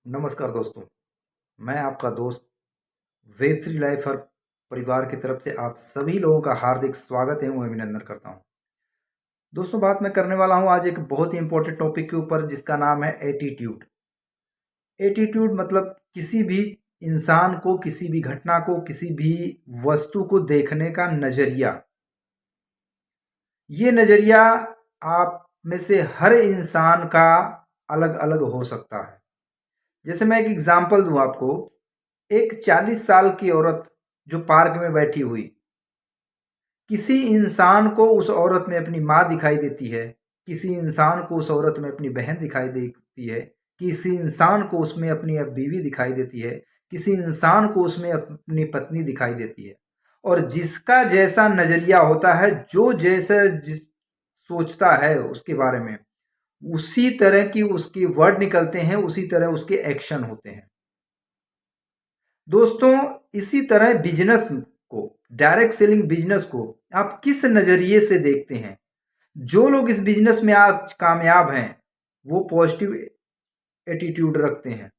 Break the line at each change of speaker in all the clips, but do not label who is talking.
नमस्कार दोस्तों, मैं आपका दोस्त वेद श्री लाइफर परिवार की तरफ से आप सभी लोगों का हार्दिक स्वागत एवं अभिनंदन करता हूं। दोस्तों, बात मैं करने वाला हूं आज एक बहुत ही इंपॉर्टेंट टॉपिक के ऊपर जिसका नाम है एटीट्यूड। एटीट्यूड मतलब किसी भी इंसान को, किसी भी घटना को, किसी भी वस्तु को देखने का नजरिया। ये नजरिया आप में से हर इंसान का अलग अलग हो सकता है। जैसे मैं एक एग्जाम्पल दूं आपको, एक 40 साल की औरत जो पार्क में बैठी हुई, किसी इंसान को उस औरत में अपनी माँ दिखाई देती है, किसी इंसान को उस औरत में अपनी बहन दिखाई देती है, किसी इंसान को उसमें अपनी बीवी दिखाई देती है, किसी इंसान को उसमें अपनी पत्नी दिखाई देती है। और जिसका जैसा नजरिया होता है, जो जैसा जिस सोचता है उसके बारे में, उसी तरह की उसकी वर्ड निकलते हैं, उसी तरह उसके एक्शन होते हैं। दोस्तों, इसी तरह बिजनेस को, डायरेक्ट सेलिंग बिजनेस को आप किस नजरिए से देखते हैं? जो लोग इस बिजनेस में आज कामयाब हैं वो पॉजिटिव एटीट्यूड रखते हैं,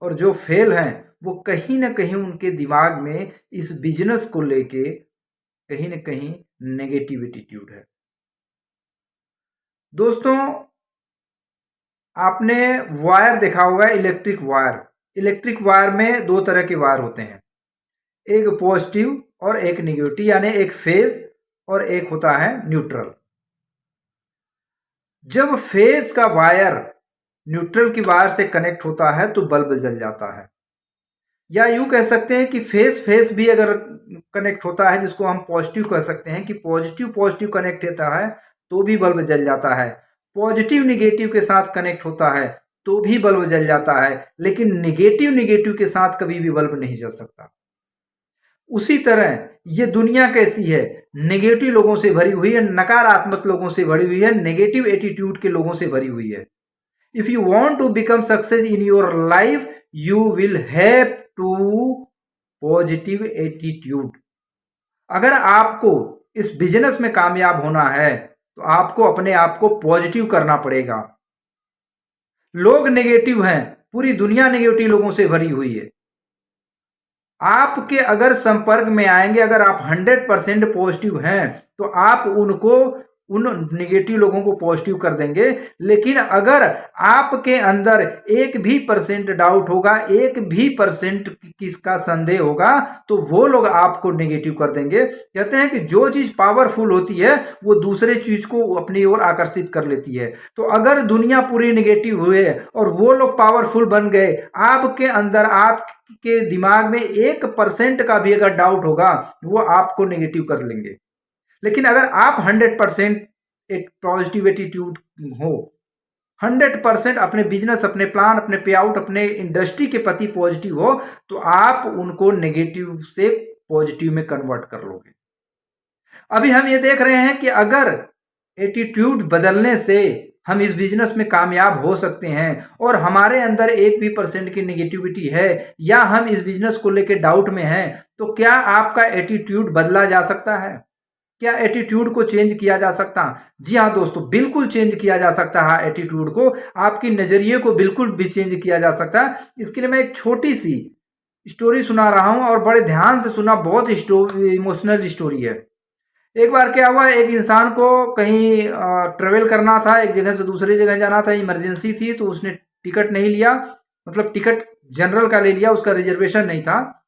और जो फेल हैं वो कहीं ना कहीं उनके दिमाग में इस बिजनेस को लेके कहीं ना कहीं नेगेटिव एटीट्यूड है। दोस्तों, आपने वायर देखा होगा, इलेक्ट्रिक वायर। इलेक्ट्रिक वायर में दो तरह के वायर होते हैं, एक पॉजिटिव और एक निगेटिव, यानी एक फेज और एक होता है न्यूट्रल। जब फेज का वायर न्यूट्रल की वायर से कनेक्ट होता है तो बल्ब जल जाता है। या यूं कह सकते हैं कि फेस फेस भी अगर कनेक्ट होता है, जिसको हम पॉजिटिव कह सकते हैं कि पॉजिटिव पॉजिटिव कनेक्ट होता है तो भी बल्ब जल जाता है। पॉजिटिव निगेटिव के साथ कनेक्ट होता है तो भी बल्ब जल जाता है, लेकिन निगेटिव निगेटिव के साथ कभी भी बल्ब नहीं जल सकता। उसी तरह ये दुनिया कैसी है, नेगेटिव लोगों से भरी हुई है, नकारात्मक लोगों से भरी हुई है, नेगेटिव एटीट्यूड के लोगों से भरी हुई है। If you want to become success in your life, you will have to positive attitude. अगर आपको इस बिजनेस में कामयाब होना है तो आपको अपने आप को पॉजिटिव करना पड़ेगा। लोग नेगेटिव हैं, पूरी दुनिया नेगेटिव लोगों से भरी हुई है। आपके अगर संपर्क में आएंगे, अगर आप 100% पॉजिटिव हैं तो आप उनको, उन निगेटिव लोगों को पॉजिटिव कर देंगे। लेकिन अगर आपके अंदर एक भी परसेंट डाउट होगा, एक भी परसेंट किसका संदेह होगा, तो वो लोग आपको नेगेटिव कर देंगे। कहते हैं कि जो चीज पावरफुल होती है वो दूसरे चीज को अपनी ओर आकर्षित कर लेती है। तो अगर दुनिया पूरी नेगेटिव हुए और वो लोग पावरफुल बन गए, आपके अंदर, आपके दिमाग में 1% का भी अगर डाउट होगा, वो आपको नेगेटिव कर लेंगे। लेकिन अगर आप 100% एक पॉजिटिव एटीट्यूड हो, 100% अपने बिजनेस, अपने प्लान, अपने पे आउट, अपने इंडस्ट्री के प्रति पॉजिटिव हो, तो आप उनको नेगेटिव से पॉजिटिव में कन्वर्ट कर लोगे। अभी हम ये देख रहे हैं कि अगर एटीट्यूड बदलने से हम इस बिजनेस में कामयाब हो सकते हैं, और हमारे अंदर एक भी परसेंट की नेगेटिविटी है, या हम इस बिजनेस को लेकर डाउट में हैं, तो क्या आपका एटीट्यूड बदला जा सकता है? क्या एटीट्यूड को चेंज किया जा सकता? जी हाँ दोस्तों, बिल्कुल चेंज किया जा सकता है। एटीट्यूड को, आपकी नजरिए को बिल्कुल भी चेंज किया जा सकता है। इसके लिए मैं एक छोटी सी स्टोरी सुना रहा हूं, और बड़े ध्यान से सुना, बहुत इमोशनल स्टोरी है। एक बार क्या हुआ, एक इंसान को कहीं ट्रेवल करना था, एक जगह से दूसरी जगह जाना था, इमरजेंसी थी, तो उसने टिकट नहीं लिया, मतलब टिकट जनरल का ले लिया, उसका रिजर्वेशन नहीं था।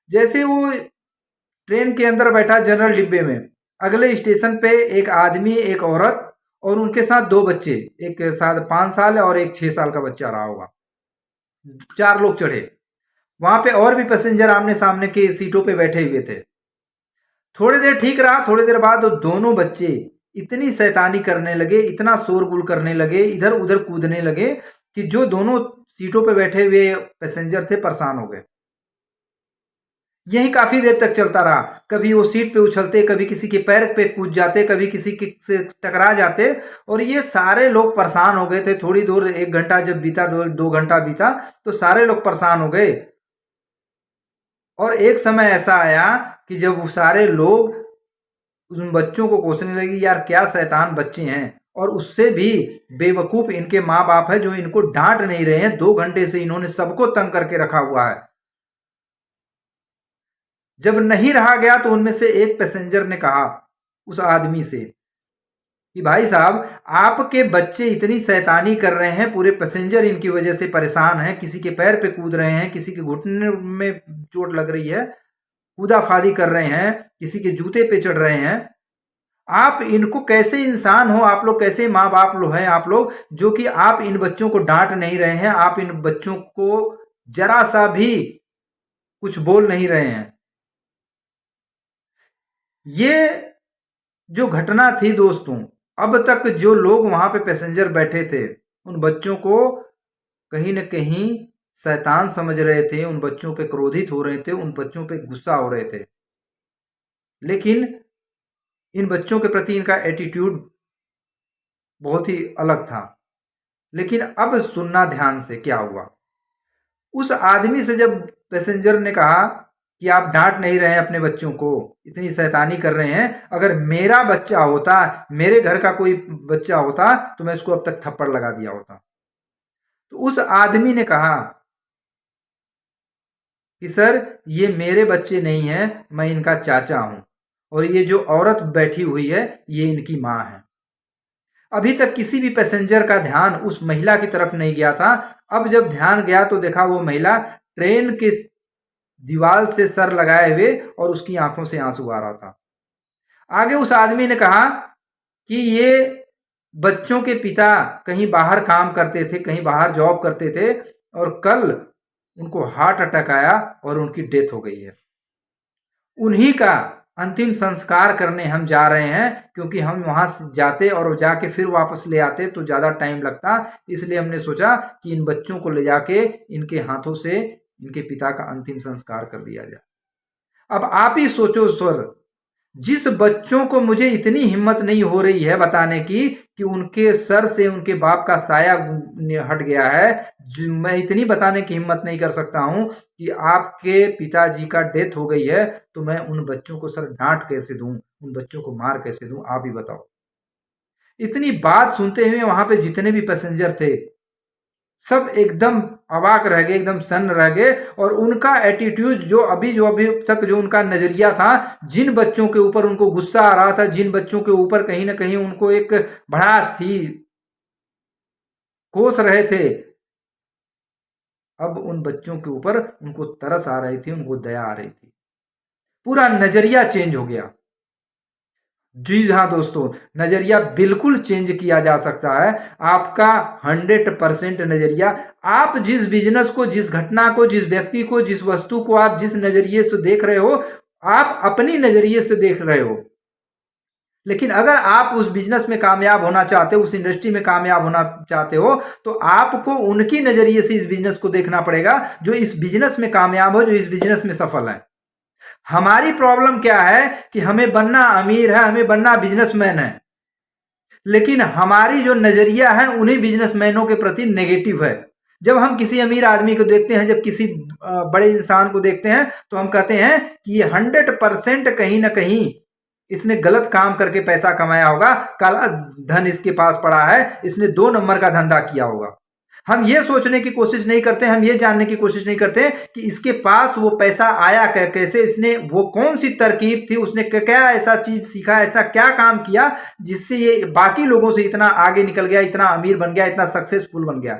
जैसे वो ट्रेन के अंदर बैठा जनरल डिब्बे में, अगले स्टेशन पे एक आदमी, एक औरत और उनके साथ दो बच्चे, एक साथ 5 साल और एक 6 साल का बच्चा रहा होगा। 4 लोग चढ़े। वहां पे और भी पैसेंजर आमने सामने के सीटों पे बैठे हुए थे। थोड़ी देर ठीक रहा, थोड़ी देर बाद दोनों बच्चे इतनी शैतानी करने लगे, इतना शोरगुल करने लगे, इधर उधर कूदने लगे, कि जो दोनों सीटों पे बैठे हुए पैसेंजर थे परेशान हो गए। यही काफी देर तक चलता रहा। कभी वो सीट पे उछलते, कभी किसी के पैर पे कूद जाते, कभी किसी के से टकरा जाते, और ये सारे लोग परेशान हो गए थे। थोड़ी दूर 1 घंटा जब बीता, 2 घंटा बीता, तो सारे लोग परेशान हो गए। और एक समय ऐसा आया कि जब वो सारे लोग उन बच्चों को कोसने लगे, यार क्या शैतान बच्चे हैं, और उससे भी बेवकूफ इनके माँ बाप है जो इनको डांट नहीं रहे हैं। 2 घंटे से इन्होंने सबको तंग करके रखा हुआ है। जब नहीं रहा गया तो उनमें से एक पैसेंजर ने कहा उस आदमी से कि भाई साहब, आपके बच्चे इतनी शैतानी कर रहे हैं, पूरे पैसेंजर इनकी वजह से परेशान हैं, किसी के पैर पे कूद रहे हैं, किसी के घुटने में चोट लग रही है, कूदाफादी कर रहे हैं, किसी के जूते पे चढ़ रहे हैं। आप इनको कैसे इंसान हो, आप लोग कैसे माँ बाप लोग हैं आप लोग, जो कि आप इन बच्चों को डांट नहीं रहे हैं, आप इन बच्चों को जरा सा भी कुछ बोल नहीं रहे हैं। ये जो घटना थी दोस्तों, अब तक जो लोग वहां पे पैसेंजर बैठे थे उन बच्चों को कहीं न कहीं शैतान समझ रहे थे, उन बच्चों पे क्रोधित हो रहे थे, उन बच्चों पे गुस्सा हो रहे थे। लेकिन इन बच्चों के प्रति इनका एटीट्यूड बहुत ही अलग था। लेकिन अब सुनना ध्यान से क्या हुआ। उस आदमी से जब पैसेंजर ने कहा कि आप डांट नहीं रहे हैं अपने बच्चों को, इतनी शैतानी कर रहे हैं, अगर मेरा बच्चा होता, मेरे घर का कोई बच्चा होता तो मैं इसको अब तक थप्पड़ लगा दिया होता। तो उस आदमी ने कहा कि सर, ये मेरे बच्चे नहीं हैं, मैं इनका चाचा हूं, और ये जो औरत बैठी हुई है ये इनकी मां है। अभी तक किसी भी पैसेंजर का ध्यान उस महिला की तरफ नहीं गया था। अब जब ध्यान गया तो देखा वो महिला ट्रेन के दीवार से सर लगाए हुए और उसकी आंखों से आंसू आ रहा था। आगे उस आदमी ने कहा कि ये बच्चों के पिता कहीं बाहर काम करते थे, कहीं बाहर जॉब करते थे, और कल उनको हार्ट अटैक आया और उनकी डेथ हो गई है। उन्हीं का अंतिम संस्कार करने हम जा रहे हैं, क्योंकि हम वहां से जाते और जाके फिर वापस ले आते तो ज़्यादा टाइम लगता। इसलिए हमने सोचा कि इन बच्चों को ले जाके इनके हाथों से इनके पिता का अंतिम संस्कार कर दिया जाए। अब आप ही सोचो सर, जिस बच्चों को मुझे इतनी हिम्मत नहीं हो रही है बताने की कि उनके सर से उनके बाप का साया हट गया है, मैं इतनी बताने की हिम्मत नहीं कर सकता हूं कि आपके पिताजी का डेथ हो गई है, तो मैं उन बच्चों को सर डांट कैसे दूं, उन बच्चों को मार कैसे दूं, आप ही बताओ। इतनी बात सुनते हुए वहां पे जितने भी पैसेंजर थे सब एकदम अवाक रह गए, एकदम सन्न रह गए। और उनका एटीट्यूड जो अभी तक जो उनका नजरिया था, जिन बच्चों के ऊपर उनको गुस्सा आ रहा था, जिन बच्चों के ऊपर कहीं ना कहीं उनको एक भड़ास थी, कोस रहे थे, अब उन बच्चों के ऊपर उनको तरस आ रही थी, उनको दया आ रही थी। पूरा नजरिया चेंज हो गया। जी हाँ दोस्तों, नजरिया बिल्कुल चेंज किया जा सकता है। आपका 100% नजरिया, आप जिस बिजनेस को, जिस घटना को, जिस व्यक्ति को, जिस वस्तु को आप जिस नजरिए से देख रहे हो, आप अपनी नजरिए से देख रहे हो। लेकिन अगर आप उस बिजनेस में कामयाब होना चाहते हो, उस इंडस्ट्री में कामयाब होना चाहते हो, तो आपको उनकी नजरिए से इस बिजनेस को देखना पड़ेगा जो इस बिजनेस में कामयाब हो, जो इस बिजनेस में सफल है। हमारी प्रॉब्लम क्या है कि हमें बनना अमीर है, हमें बनना बिजनेसमैन है, लेकिन हमारी जो नजरिया है उन्हीं बिजनेसमैनों के प्रति नेगेटिव है। जब हम किसी अमीर आदमी को देखते हैं, जब किसी बड़े इंसान को देखते हैं, तो हम कहते हैं कि ये 100% कहीं ना कहीं इसने गलत काम करके पैसा कमाया होगा, काला धन इसके पास पड़ा है, इसने 2 नंबर का धंधा किया होगा। हम ये सोचने की कोशिश नहीं करते, हम ये जानने की कोशिश नहीं करते कि इसके पास वो पैसा आया कैसे, इसने वो कौन सी तरकीब थी, उसने क्या ऐसा चीज सीखा, ऐसा क्या काम किया जिससे ये बाकी लोगों से इतना आगे निकल गया, इतना अमीर बन गया, इतना सक्सेसफुल बन गया।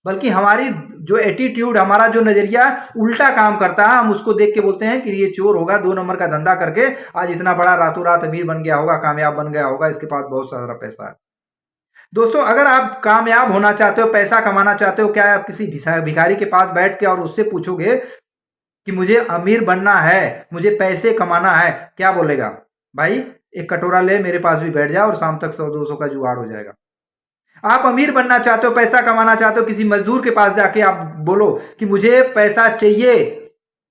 बल्कि हमारी जो एटीट्यूड, हमारा जो नजरिया उल्टा काम करता है। हम उसको देख के बोलते हैं कि ये चोर होगा, 2 नंबर का धंधा करके आज इतना बड़ा रातों रात अमीर बन गया होगा, कामयाब बन गया होगा, इसके पास बहुत सारा पैसा है। दोस्तों, अगर आप कामयाब होना चाहते हो, पैसा कमाना चाहते हो, क्या आप किसी भिखारी के पास बैठ के और उससे पूछोगे कि मुझे अमीर बनना है, मुझे पैसे कमाना है, क्या बोलेगा? भाई एक कटोरा ले, मेरे पास भी बैठ जा और शाम तक 100-200 का जुगाड़ हो जाएगा। आप अमीर बनना चाहते हो, पैसा कमाना चाहते हो, किसी मजदूर के पास जाके आप बोलो कि मुझे पैसा चाहिए,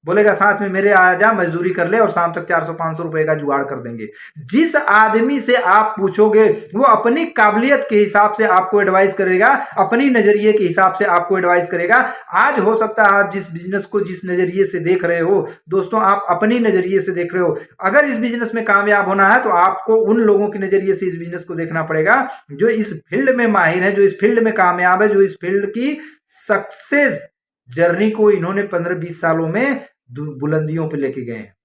बोलेगा साथ में मेरे आ जा, मजदूरी कर ले और शाम तक 400-500 रुपए का जुगाड़ कर देंगे। जिस आदमी से आप पूछोगे वो अपनी काबिलियत के हिसाब से आपको एडवाइस करेगा, अपनी नजरिए के हिसाब से आपको एडवाइस करेगा। आज हो सकता है आप जिस बिजनेस को जिस नजरिए से देख रहे हो दोस्तों, आप अपनी नजरिए से देख रहे हो। अगर इस बिजनेस में कामयाब होना है तो आपको उन लोगों के नजरिए से इस बिजनेस को देखना पड़ेगा जो इस फील्ड में माहिर है, जो इस फील्ड में कामयाब है, जो इस फील्ड की सक्सेस जर्नी को इन्होंने 15-20 सालों में बुलंदियों पे लेके गए हैं।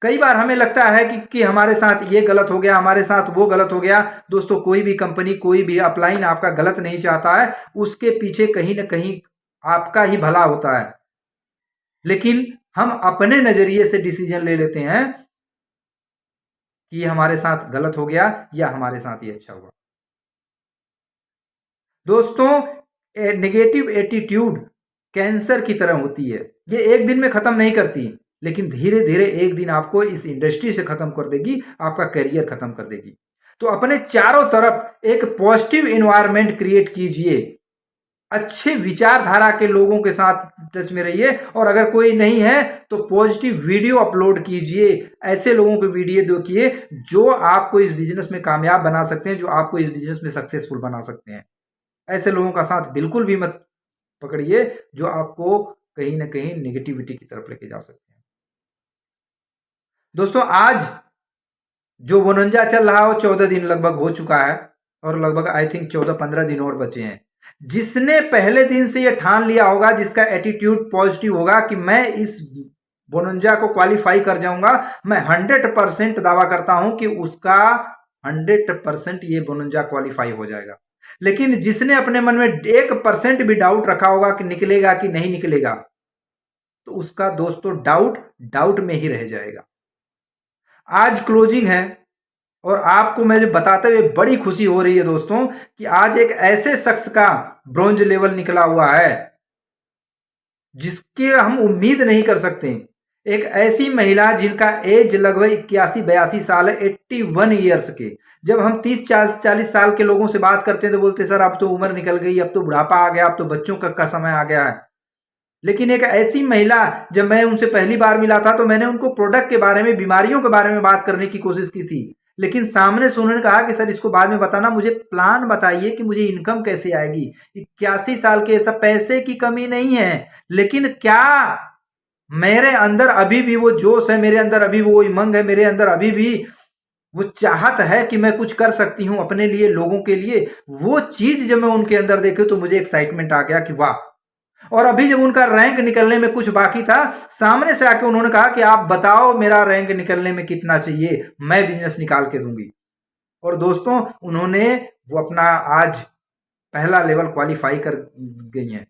कई बार हमें लगता है कि हमारे साथ ये गलत हो गया, हमारे साथ वो गलत हो गया। दोस्तों कोई भी कंपनी, कोई भी अपलाइन आपका गलत नहीं चाहता है, उसके पीछे कहीं ना कहीं आपका ही भला होता है। लेकिन हम अपने नजरिए से डिसीजन ले लेते हैं कि ये हमारे साथ गलत हो गया या हमारे साथ ये अच्छा हुआ। दोस्तों नेगेटिव एटीट्यूड कैंसर की तरह होती है, ये एक दिन में खत्म नहीं करती, लेकिन धीरे धीरे एक दिन आपको इस इंडस्ट्री से खत्म कर देगी, आपका करियर खत्म कर देगी। तो अपने चारों तरफ एक पॉजिटिव एनवायरनमेंट क्रिएट कीजिए, अच्छे विचारधारा के लोगों के साथ टच में रहिए, और अगर कोई नहीं है तो पॉजिटिव वीडियो अपलोड कीजिए, ऐसे लोगों के वीडियो देखिए जो आपको इस बिजनेस में कामयाब बना सकते हैं, जो आपको इस बिजनेस में सक्सेसफुल बना सकते हैं। ऐसे लोगों का साथ बिल्कुल भी मत पकड़िए जो आपको कहीं ना कहीं नेगेटिविटी की तरफ लेके जा सकते हैं। दोस्तों आज जो 52 चल रहा है वो 14 दिन लगभग हो चुका है, और लगभग आई थिंक 14-15 दिन और बचे हैं। जिसने पहले दिन से ये ठान लिया होगा, जिसका एटीट्यूड पॉजिटिव होगा कि मैं इस 52 को क्वालिफाई कर जाऊंगा, मैं 100% दावा करता हूं कि उसका 100% ये 52 क्वालिफाई हो जाएगा। लेकिन जिसने अपने मन में 1% भी डाउट रखा होगा कि निकलेगा कि नहीं निकलेगा, तो उसका दोस्तों डाउट में ही रह जाएगा। आज क्लोजिंग है और आपको मैं बताते हुए बड़ी खुशी हो रही है दोस्तों कि आज एक ऐसे शख्स का ब्रॉन्ज लेवल निकला हुआ है जिसके हम उम्मीद नहीं कर सकते। एक ऐसी महिला जिनका एज लगभग 81-82 साल है, 81 ईयर्स के। जब हम 30-40 साल के लोगों से बात करते हैं तो बोलते सर अब तो उम्र निकल गई, अब तो बुढ़ापा आ गया, अब तो बच्चों का समय आ गया है। लेकिन एक ऐसी महिला, जब मैं उनसे पहली बार मिला था तो मैंने उनको प्रोडक्ट के बारे में, बीमारियों के बारे में बात करने की कोशिश की थी, लेकिन सामने से उन्होंने कहा कि सर इसको बाद में बताना, मुझे प्लान बताइए कि मुझे इनकम कैसे आएगी। 81 साल के, सब पैसे की कमी नहीं है, लेकिन क्या मेरे अंदर अभी भी वो जोश है, मेरे अंदर अभी वो उमंग है, मेरे अंदर अभी भी वो चाहत है कि मैं कुछ कर सकती हूं अपने लिए, लोगों के लिए। वो चीज जब मैं उनके अंदर देखी तो मुझे एक्साइटमेंट आ गया कि वाह। और अभी जब उनका रैंक निकलने में कुछ बाकी था, सामने से आके उन्होंने कहा कि आप बताओ मेरा रैंक निकलने में कितना चाहिए, मैं बिजनेस निकाल के दूंगी। और दोस्तों उन्होंने वो अपना आज पहला लेवल क्वालिफाई कर गई हैं।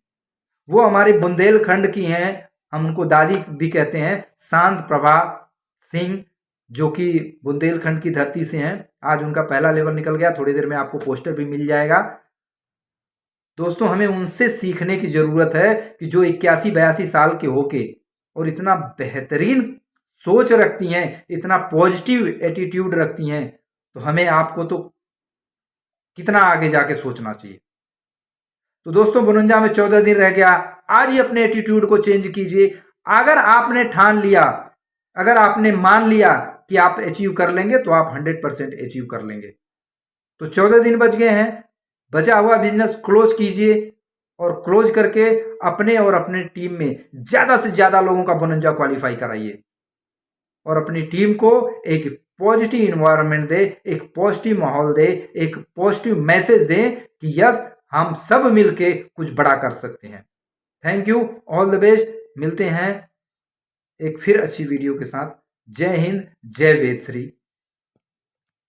वो हमारी बुंदेलखंड की हैं, हम उनको दादी भी कहते हैं, शांत प्रभा सिंह, जो कि बुंदेलखंड की धरती से हैं। आज उनका पहला लेवल निकल गया, थोड़ी देर में आपको पोस्टर भी मिल जाएगा। दोस्तों हमें उनसे सीखने की जरूरत है कि जो 81-82 साल के होके और इतना बेहतरीन सोच रखती हैं, इतना पॉजिटिव एटीट्यूड रखती हैं, तो हमें आपको तो कितना आगे जाके सोचना चाहिए। तो दोस्तों 52 में 14 दिन रह गया, आज ही अपने एटीट्यूड को चेंज कीजिए। अगर आपने ठान लिया, अगर आपने मान लिया कि आप अचीव कर लेंगे तो आप 100% अचीव कर लेंगे। तो 14 दिन बच गए हैं, बचा हुआ बिजनेस क्लोज कीजिए, और क्लोज करके अपने और अपने टीम में ज्यादा से ज्यादा लोगों का 52 क्वालिफाई कराइए, और अपनी टीम को एक पॉजिटिव इन्वायरमेंट दे, एक पॉजिटिव माहौल दे, एक पॉजिटिव मैसेज दे कि यस हम सब मिलके कुछ बड़ा कर सकते हैं। Thank you, all the best. मिलते हैं एक फिर अच्छी वीडियो के साथ। जय हिंद, जय वेद श्री।